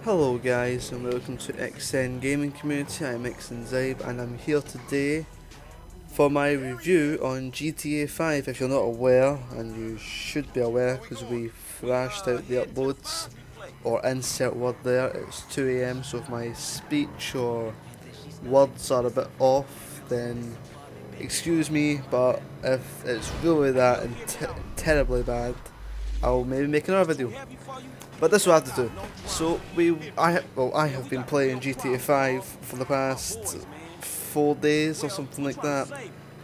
Hello guys and welcome to XenGamingCommunity. I'm XenZabe and I'm here today for my review on GTA 5. If you're not aware, and you should be aware because we thrashed out the uploads, or insert word there, it's 2 AM, so if my speech or words are a bit off then excuse me, but if it's really that and terribly bad, I'll maybe make another video. But this is what I have to do. So I have been playing GTA 5 for the past 4 days or something like that.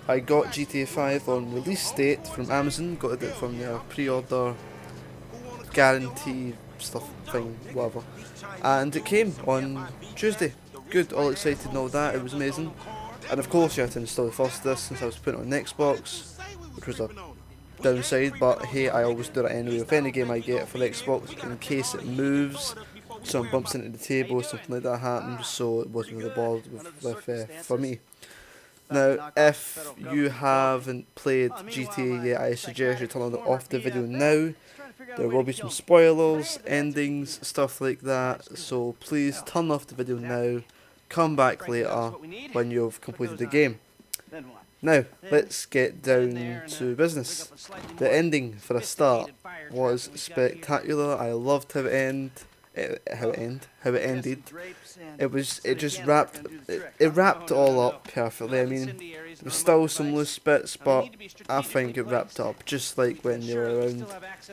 I got GTA 5 on release date from Amazon, got it from their pre-order guarantee stuff thing, whatever. And it came on Tuesday. Good, all excited and all that, it was amazing. And of course you had to install the first disc since I was putting it on Xbox, which was a downside, but hey, I always do it anyway with any game I get for the Xbox in case it moves, someone bumps into the table, something like that happens, so it wasn't really bothered with for me. Now, if you haven't played GTA yet, I suggest you turn off the video now. There will be some spoilers, endings, stuff like that, so please turn off the video now, come back later when you've completed the game. Now, let's get down to business. The ending, for a start, was spectacular. I loved how it ended. It wrapped it all up perfectly. I mean, there was still some loose bits, but I think it wrapped it up just like when they were around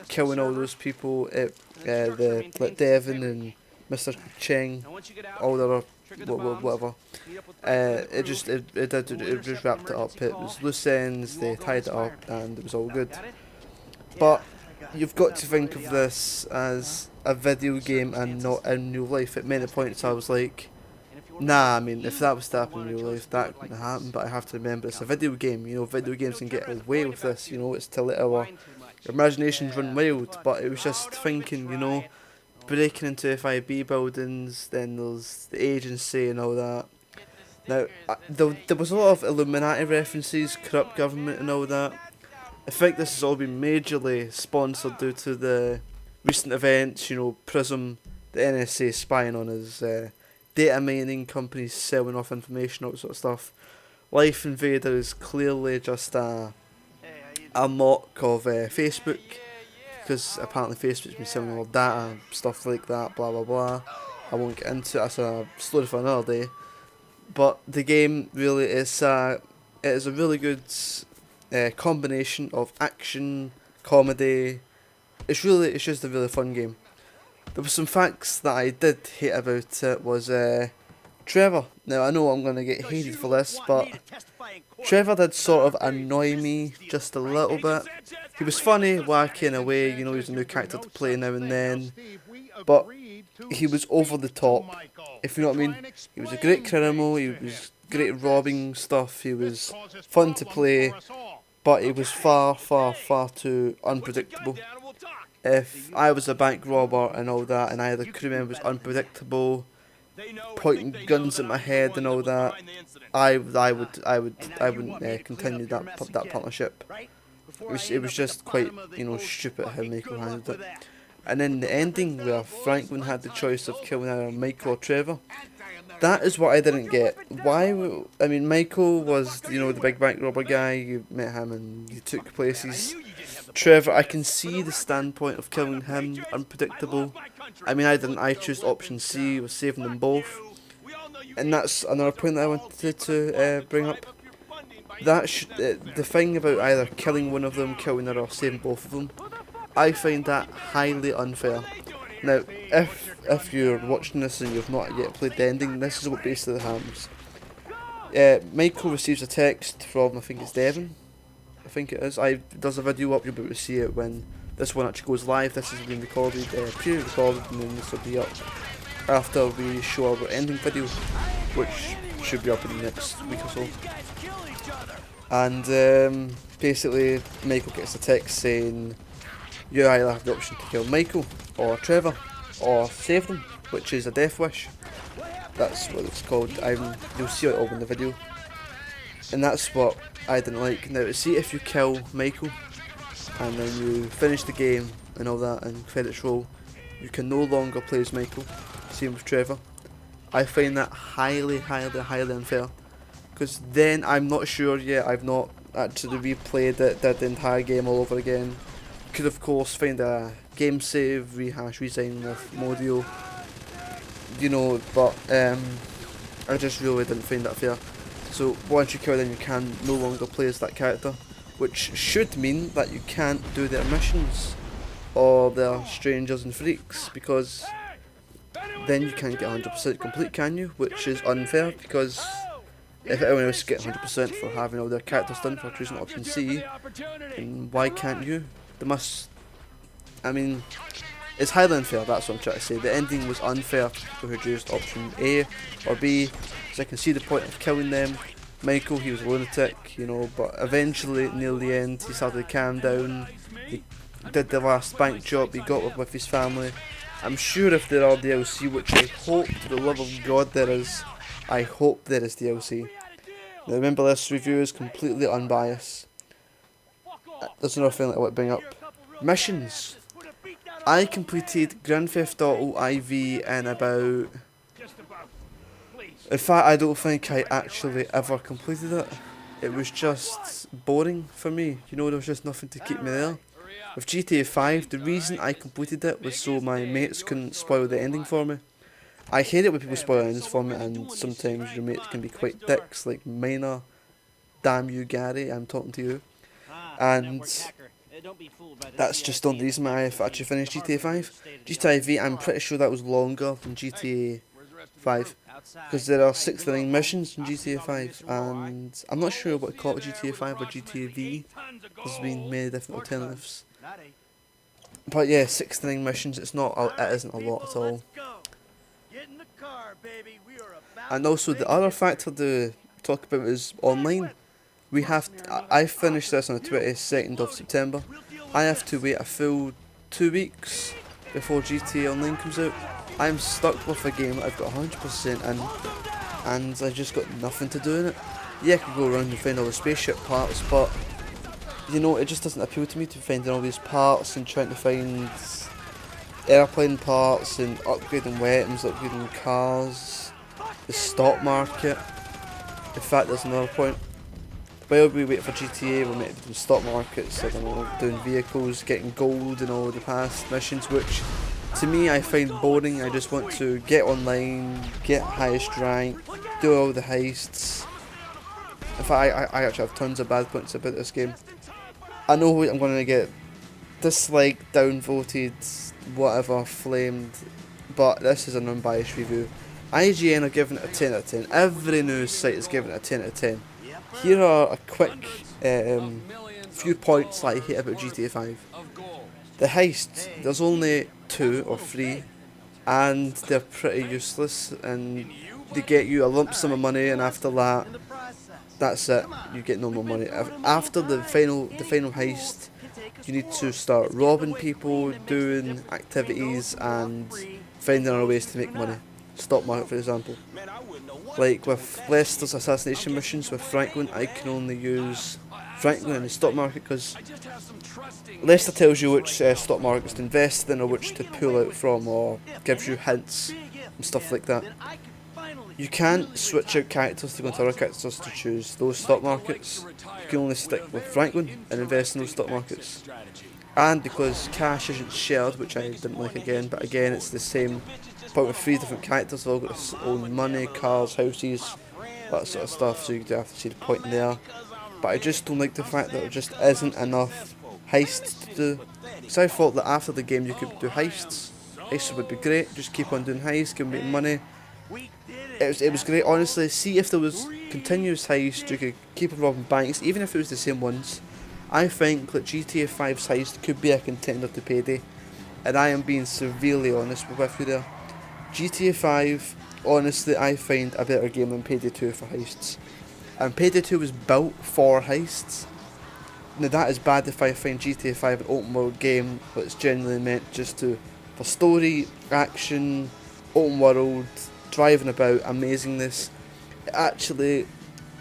killing all those people. Like Devon and Mr. Cheng, all the other whatever. It just wrapped it up. It was loose ends, they tied it up, and it was all good. But you've got to think of this as a video game and not in real life. At many points I was like, nah, I mean, if that was to happen in real life, that couldn't happen, but I have to remember it's a video game. You know, video games can get away with this, you know, it's to let our imaginations run wild. But it was just thinking, you know, breaking into FIB buildings, then there's the agency and all that. Now, there was a lot of Illuminati references, corrupt government and all that. I think this has all been majorly sponsored due to the recent events, you know, Prism, the NSA spying on us, data mining companies selling off information, all that sort of stuff. Life Invader is clearly just a mock of Facebook, because apparently Facebook's been selling all data, stuff like that, blah blah blah. I won't get into it, that's a story for another day. But the game really is it is a really good combination of action, comedy. It's just a really fun game. There were some facts that I did hate about it was Trevor. Now I know I'm gonna get hated for this, but Trevor did sort of annoy me just a little bit. He was funny, wacky in a way, you know, he was a new character to play now and then, but he was over the top, if you know what I mean. He was a great criminal, he was great at robbing stuff, he was fun to play, but he was far too unpredictable. If I was a bank robber and all that, and either crew member was unpredictable, pointing guns at my head and all that, I wouldn't continue that partnership. It was just quite, you know, stupid how Michael handled it. And then the ending where Franklin had the choice of killing either Michael or Trevor, that is what I didn't get. I mean, Michael was, you know, the big bank robber guy, you met him and you took places. Trevor, I can see the standpoint of killing him, unpredictable. I mean, I chose option C, was saving them both. And that's another point that I wanted to bring up. The thing about either killing one of them, killing her, or saving both of them, I find that highly unfair. Now, if you're watching this and you've not yet played the ending, this is what basically happens. Michael receives a text from, I think it's Devon. I think it is. There's a video up, you'll be able to see it when this one actually goes live. This has been recorded, pre-recorded, and then this will be up after we show our ending video, which should be up in the next week or so. And basically, Michael gets a text saying you either have the option to kill Michael or Trevor or save them, which is a death wish. That's what it's called. You'll see it all in the video. And that's what I didn't like. Now, see, if you kill Michael and then you finish the game and all that and credits roll, you can no longer play as Michael. same with Trevor. I find that highly, highly, highly unfair. Because then I'm not sure yet, I've not actually replayed it, did the entire game all over again. Could of course find a game save, rehash, resign with Modio, you know, but I just really didn't find that fair. So once you kill them, you can no longer play as that character, which should mean that you can't do their missions or their strangers and freaks, because then you can't get 100% complete, can you? Which is unfair, because if everyone else gets 100% for having all their characters done for choosing option C, then why can't you? They must. I mean, it's highly unfair, that's what I'm trying to say. The ending was unfair for people who chose option A or B, because I can see the point of killing them. Michael, he was a lunatic, you know, but eventually, near the end, he started to calm down. He did the last bank job, he got with his family. I'm sure if there are DLC, which I hope to the love of God there is, I hope there is DLC. Now remember, this review is completely unbiased. There's another thing that I want to bring up. Missions. I completed Grand Theft Auto IV in about... In fact, I don't think I actually ever completed it. It was just boring for me. You know, there was just nothing to keep me there. With GTA 5, the reason I completed it was so my mates couldn't spoil the ending for me. I hate it when people spoil endings for me, and sometimes your mates can be quite dicks, like Minor. Damn you, Gary, I'm talking to you. And that's just the only reason why I've actually finished GTA 5. GTA V, I'm pretty sure that was longer than GTA 5, because there are 69 missions in GTA 5, and I'm not sure what to call it, GTA 5 or GTA V. There's been many different alternatives. But yeah, 69 missions, it isn't a lot at all. And also the other factor to talk about is online. I finished this on the 22nd of September. I have to wait a full 2 weeks before GTA Online comes out. I'm stuck with a game that I've got 100% in, and I just got nothing to do in it. Yeah, I could go around and find all the spaceship parts, but you know, it just doesn't appeal to me to finding all these parts and trying to find airplane parts and upgrading weapons, upgrading cars, the stock market. In fact, there's another point. While we wait for GTA, we're meant to do stock markets, I don't know, doing vehicles, getting gold and all the past missions, which to me I find boring. I just want to get online, get highest rank, do all the heists. In fact, I actually have tons of bad points about this game. I know I'm going to get disliked, downvoted, whatever, flamed, but this is an unbiased review. IGN are giving it a 10 out of 10. Every news site is giving it a 10 out of 10. Here are a quick few points that I hate about GTA 5. The heists, there's only 2 or 3, and they're pretty useless, and they get you a lump sum of money, and after that, that's it. You get no more money. After the final heist, you need to start robbing people, doing activities, and finding other ways to make money. Stock market, for example. Like with Lester's assassination missions with Franklin, I can only use Franklin in the stock market because Lester tells you which stock markets to invest in or which to pull out from, or gives you hints and stuff like that. You can't switch out characters to go into other characters to choose those stock markets. You can only stick with Franklin and invest in those stock markets. And because cash isn't shared, which I didn't like again, but again it's the same point with 3 different characters. They've all got their own money, cars, houses, that sort of stuff, so you do have to see the point there. But I just don't like the fact that there just isn't enough heists to do. So I thought that after the game you could do heists. Heists would be great, just keep on doing heists, keep making money. It was great, honestly. See if there was continuous heists, you could keep on robbing banks, even if it was the same ones. I think that GTA 5's heist could be a contender to Payday, and I am being severely honest with you there. GTA 5, honestly, I find a better game than Payday 2 for heists. And Payday 2 was built for heists. Now that is bad if I find GTA 5 an open world game that's genuinely meant just for story, action, open world, driving about, amazingness. Actually,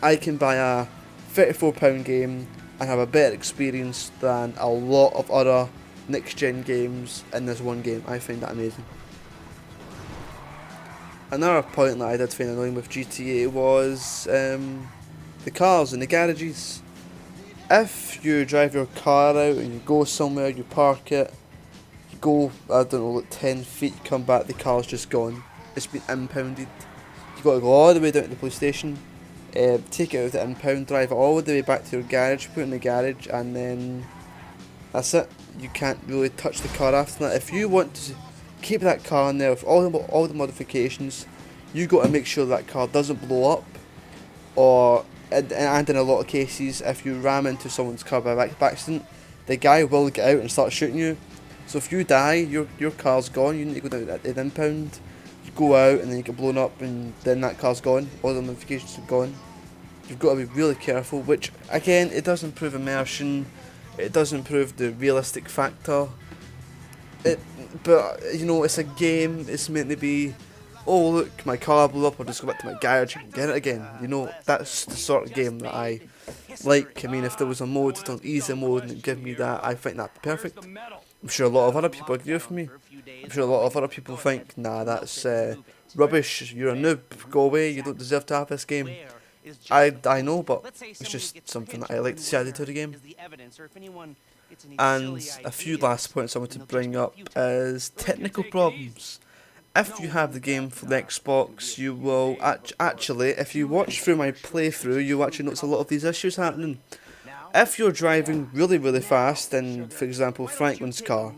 I can buy a £34 game and have a better experience than a lot of other next gen games in this one game. I find that amazing. Another point that I did find annoying with GTA was the cars in the garages. If you drive your car out and you go somewhere, you park it, you go, I don't know, like 10 feet, you come back, the car's just gone. It's been impounded. You got to go all the way down to the police station, take it out to impound, drive it all the way back to your garage, put it in the garage, and then that's it. You can't really touch the car after that. If you want to keep that car in there with all the modifications, you got to make sure that car doesn't blow up, or and in a lot of cases, if you ram into someone's car by accident, the guy will get out and start shooting you. So if you die, your car's gone. You need to go down at the impound, you go out, and then you get blown up, and then that car's gone. All the modifications are gone. You've got to be really careful. Which again, it does improve immersion. It does improve the realistic factor. But you know, it's a game. It's meant to be, oh look, my car blew up, I'll just go back to my garage and get it again. You know, that's the sort of game that I like. I mean, if there was a mode, on easy mode, and it'd give me that, I think that'd be perfect. I'm sure a lot of other people agree with me. I'm sure a lot of other people think, nah, that's rubbish, you're a noob, go away, you don't deserve to have this game. I know, but it's just something that I like to see added to the game. And a few last points I want to bring up is technical problems. If you have the game for the Xbox, you will actually, if you watch through my playthrough, you'll actually notice a lot of these issues happening. If you're driving really fast, and for example Franklin's car,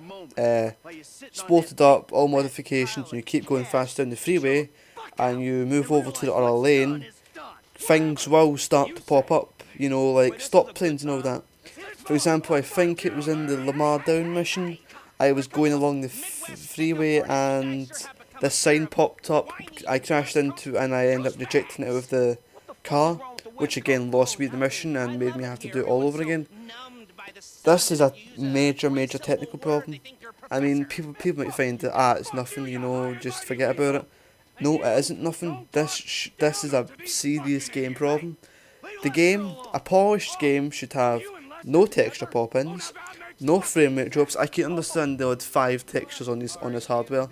sported up, all modifications, and you keep going fast down the freeway, and you move over to the other lane, things will start to pop up, you know, like stop signs and all that. For example, I think it was in the Lamar Down mission, I was going along the freeway and this sign popped up, I crashed into and I ended up rejecting it out of the car, which again lost me the mission and made me have to do it all over again. This is a major technical problem. I mean, people might find that, it's nothing, you know, just forget about it. No, it isn't nothing. This is a serious game problem. The game, a polished game, should have no texture pop-ins, no frame rate drops. I can understand the odd 5 textures on this hardware,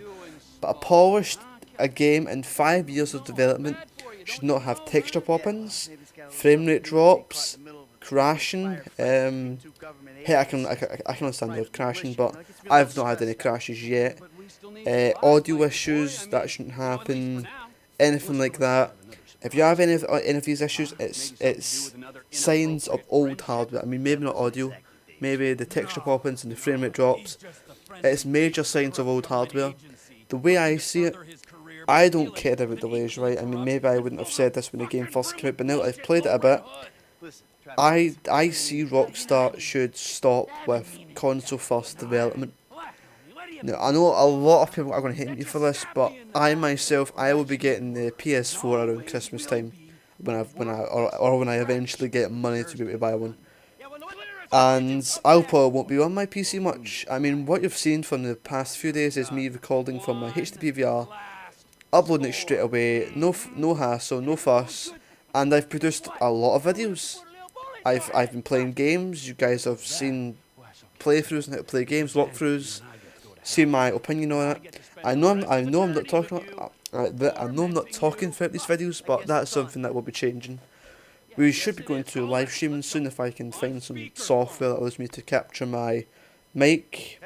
but a game in 5 years of development should not have texture pop-ins, frame rate drops, crashing. Hey, I can understand the crashing, but I've not had any crashes yet. Audio issues, that shouldn't happen. Anything like that. If you have any of these issues, it's signs of old hardware. I mean, maybe not audio, maybe the texture pop-ins and the frame rate drops. It's major signs of old hardware. The way I see it, I don't care about delays, right? I mean, maybe I wouldn't have said this when the game first came out, but now that I've played it a bit, I see Rockstar should stop with console first development. Now, I know a lot of people are going to hate me for this, but I myself, I will be getting the PS4 around Christmas time, when I eventually get money to be able to buy one. And I probably won't be on my PC much. I mean, what you've seen from the past few days is me recording from my HD VR, uploading it straight away, no hassle, no fuss, and I've produced a lot of videos. I've been playing games. You guys have seen playthroughs and how to play games, walkthroughs, seen my opinion on it. I know I'm not talking throughout these videos, but that's something that will be changing. We should be going to live streaming soon if I can find some software that allows me to capture my mic,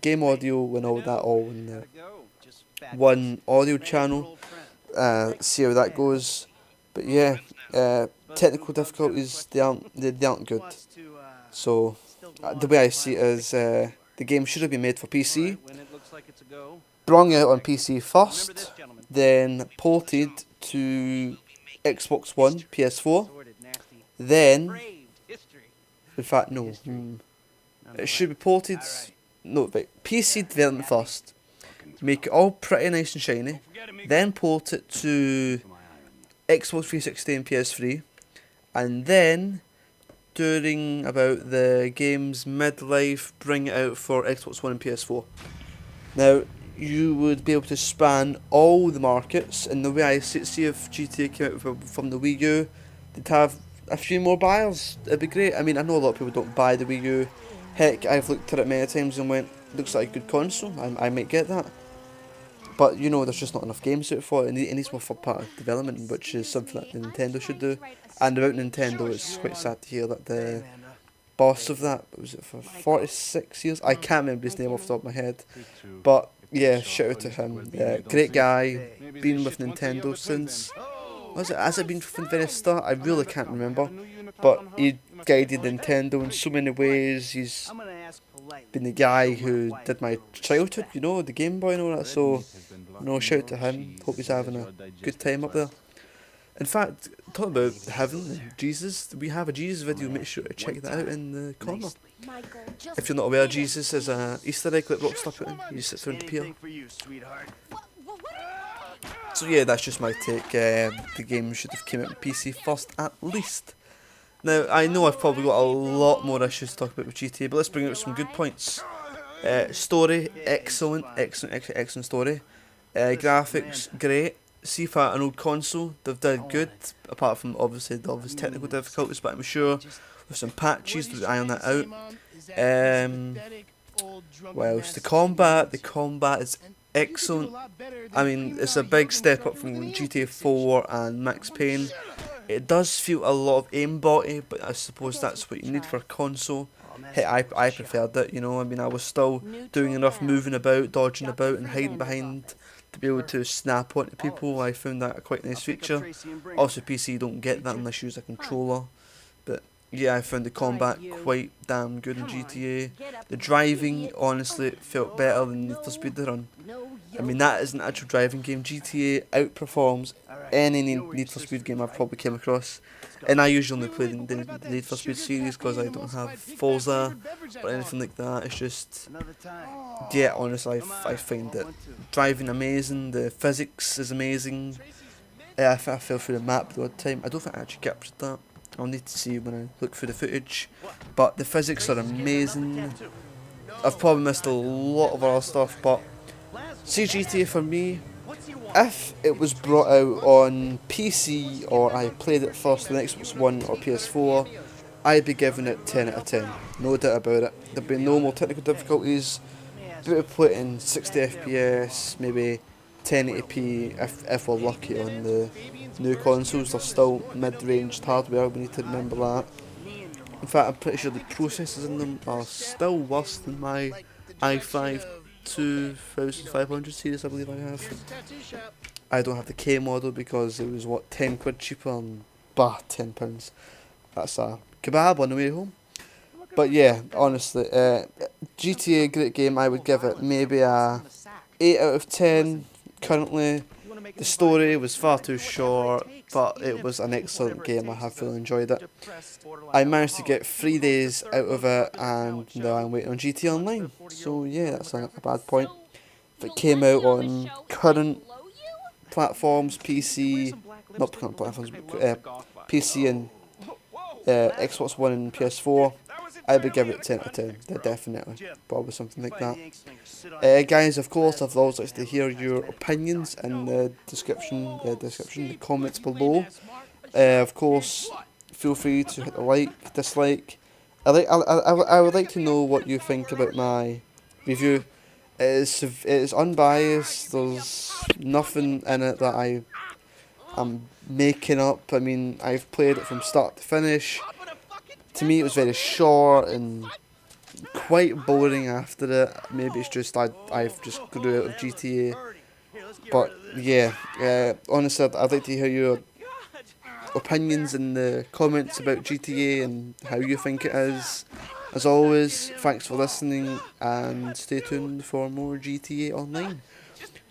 game audio and all that all in the one audio channel. See how that goes. But yeah, technical difficulties, they aren't good. So the way I see it is, the game should have been made for PC, brung out on PC first, then ported to Xbox One, PS4, then, in fact no, it should be ported, no, wait, PC development first, make it all pretty nice and shiny, then port it to Xbox 360 and PS3, and then, during about the game's midlife, bring it out for Xbox One and PS4. Now, you would be able to span all the markets, and the way I see if GTA came out from the Wii U, they'd have a few more buyers. It'd be great. I mean, I know a lot of people don't buy the Wii U. Heck, I've looked at it many times and went, looks like a good console, I might get that. but you know, there's just not enough games out for it. It needs more third-party development, which is something that Nintendo should do. And about Nintendo, it's quite sad to hear that the boss of that, was it for 46 years? I can't remember his name off the top of my head, but yeah, shout out to him. Great guy, been with Nintendo since, has it been from the very start? I really can't remember, but he guided Nintendo in so many ways. He's been the guy who did my childhood, you know, the Game Boy and all that, so, you know, shout out to him. Hope he's having a good time up there. In fact, talking about heaven and Jesus, we have a Jesus video, make sure to check that out in the corner. If you're not aware, Jesus is a Easter egg that Rockstar put in, he just sits around to appear. So yeah, that's just my take. The game should have came out on PC first, at least. Now, I know I've probably got a lot more issues to talk about with GTA, but let's bring out some good points. Story, excellent story. Graphics, great. See if an old console, they've done good, apart from obviously the obvious technical difficulties, but I'm sure with some patches they'll iron that out. What else? The combat is excellent. I mean, it's a big step up from GTA 4 and Max Payne. It does feel a lot of aimbotty, but I suppose that's what you need for a console. Hey, I preferred it, you know. I mean, I was still doing enough moving about, dodging about and hiding behind to be able to snap onto people. I found that a quite nice feature. Also, PC don't get that unless you use a controller. But yeah, I found the combat quite damn good in GTA. The driving, honestly, felt better than Need for Speed The Run. I mean, that is an actual driving game. GTA outperforms any Need for Speed game I've probably came across. And I usually only play the Need for Speed series because I don't have Forza or anything like that. It's just, yeah, honestly, I find it driving amazing. The physics is amazing. I fell through the map the odd time. I don't think I actually captured that. I'll need to see when I look through the footage. But the physics are amazing. I've probably missed a lot of other stuff, but GTA for me, if it was brought out on PC or I played it first on Xbox One or PS4, I'd be giving it 10 out of 10. No doubt about it. There'd be no more technical difficulties. Be able to play it in 60 FPS, maybe 1080p if we're lucky on the new consoles. They're still mid-ranged hardware, we need to remember that. In fact, I'm pretty sure the processors in them are still worse than my i5 2500 series I believe I have. I don't have the K model because it was what, 10 quid cheaper and £10. That's a kebab on the way home. But yeah, honestly, GTA, great game. I would give it maybe a 8 out of 10 currently. The story was far too short, but it was an excellent game. I have really enjoyed it. I managed to get 3 days out of it, and now I'm waiting on GTA Online. So yeah, that's a bad point. If it came out on current platforms, PC, not current platforms, but PC and Xbox One and PS4, I would give it 10 out of 10, definitely, probably something like that. Guys, of course, I'd always like to hear your opinions in the description, the comments below. Of course, feel free to hit a like, dislike. I would like to know what you think about my review. It is unbiased, there's nothing in it that I'm making up. I mean, I've played it from start to finish. To me, it was very short and quite boring after it. Maybe it's just I've just grew out of GTA. But yeah, honestly, I'd like to hear your opinions in the comments about GTA and how you think it is. As always, thanks for listening and stay tuned for more GTA Online.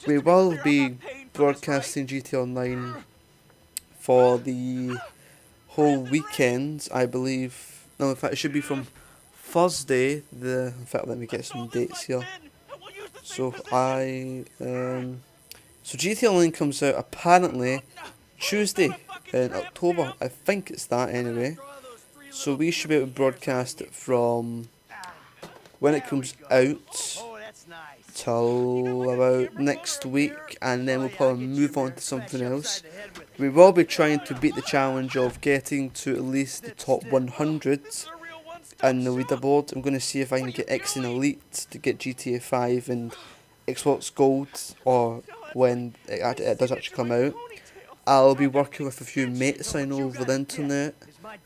We will be broadcasting GTA Online for the whole weekend, I believe. No, in fact, it should be from Thursday. In fact, let me get some dates here. So so GTA Online comes out apparently Tuesday in October. I think it's that anyway. So we should be able to broadcast it from when it comes out till about next week, and then we'll probably move on to something else. We will be trying to beat the challenge of getting to at least the top 100 in the leaderboard. I'm going to see if I can get X in Elite to get GTA 5 and Xbox Gold, or when it does actually come out, I'll be working with a few mates I know over the internet.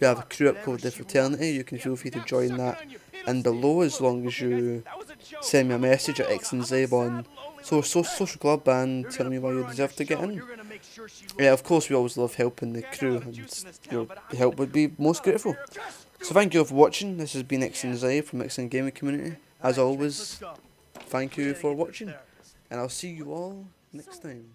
We have a crew up called the Fraternity. You can feel free to join that and below, as long as you send me a message at XenZabe on Social Club and tell me why you deserve to get in. Yeah, of course we always love helping the crew, and your help would be most grateful. So thank you all for watching. This has been XenZabe from XenGamingCommunity. As always, thank you for watching, and I'll see you all next time.